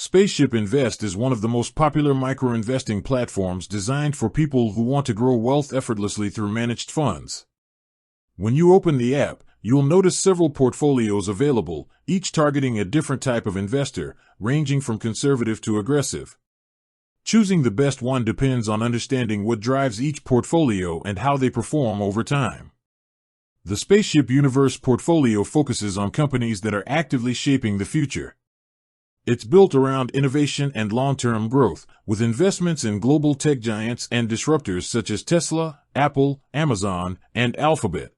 Spaceship Invest is one of the most popular micro-investing platforms designed for people who want to grow wealth effortlessly through managed funds. When you open the app, you'll notice several portfolios available, each targeting a different type of investor, ranging from conservative to aggressive. Choosing the best one depends on understanding what drives each portfolio and how they perform over time. The Spaceship Universe portfolio focuses on companies that are actively shaping the future. It's built around innovation and long-term growth, with investments in global tech giants and disruptors such as Tesla, Apple, Amazon, and Alphabet.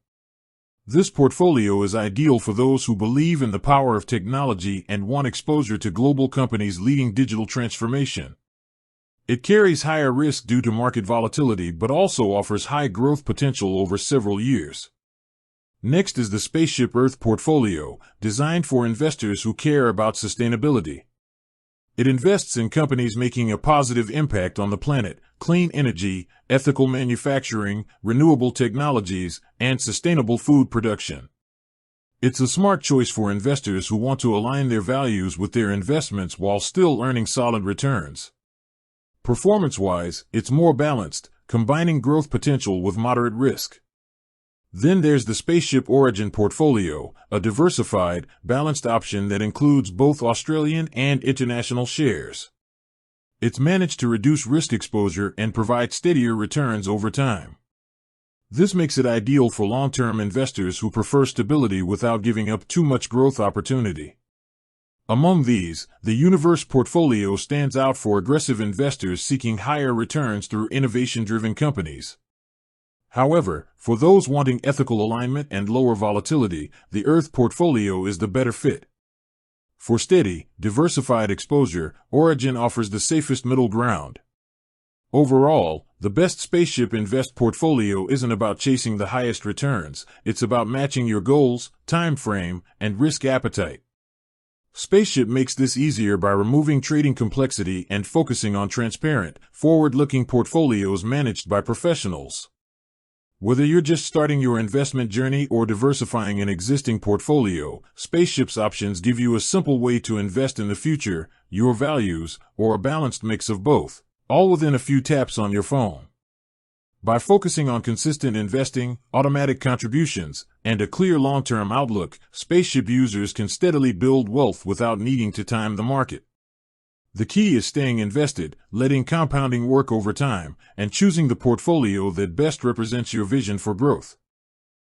This portfolio is ideal for those who believe in the power of technology and want exposure to global companies leading digital transformation. It carries higher risk due to market volatility but also offers high growth potential over several years. Next is the Spaceship Earth portfolio, designed for investors who care about sustainability. It invests in companies making a positive impact on the planet, clean energy, ethical manufacturing, renewable technologies, and sustainable food production. It's a smart choice for investors who want to align their values with their investments while still earning solid returns. Performance-wise, it's more balanced, combining growth potential with moderate risk. Then there's the Spaceship Origin portfolio, a diversified, balanced option that includes both Australian and international shares. It's managed to reduce risk exposure and provide steadier returns over time. This makes it ideal for long-term investors who prefer stability without giving up too much growth opportunity. Among these, the Universe portfolio stands out for aggressive investors seeking higher returns through innovation-driven companies. However, for those wanting ethical alignment and lower volatility, the Earth portfolio is the better fit. For steady, diversified exposure, Origin offers the safest middle ground. Overall, the best Spaceship Invest portfolio isn't about chasing the highest returns, it's about matching your goals, time frame, and risk appetite. Spaceship makes this easier by removing trading complexity and focusing on transparent, forward-looking portfolios managed by professionals. Whether you're just starting your investment journey or diversifying an existing portfolio, Spaceship's options give you a simple way to invest in the future, your values, or a balanced mix of both, all within a few taps on your phone. By focusing on consistent investing, automatic contributions, and a clear long-term outlook, Spaceship users can steadily build wealth without needing to time the market. The key is staying invested, letting compounding work over time, and choosing the portfolio that best represents your vision for growth.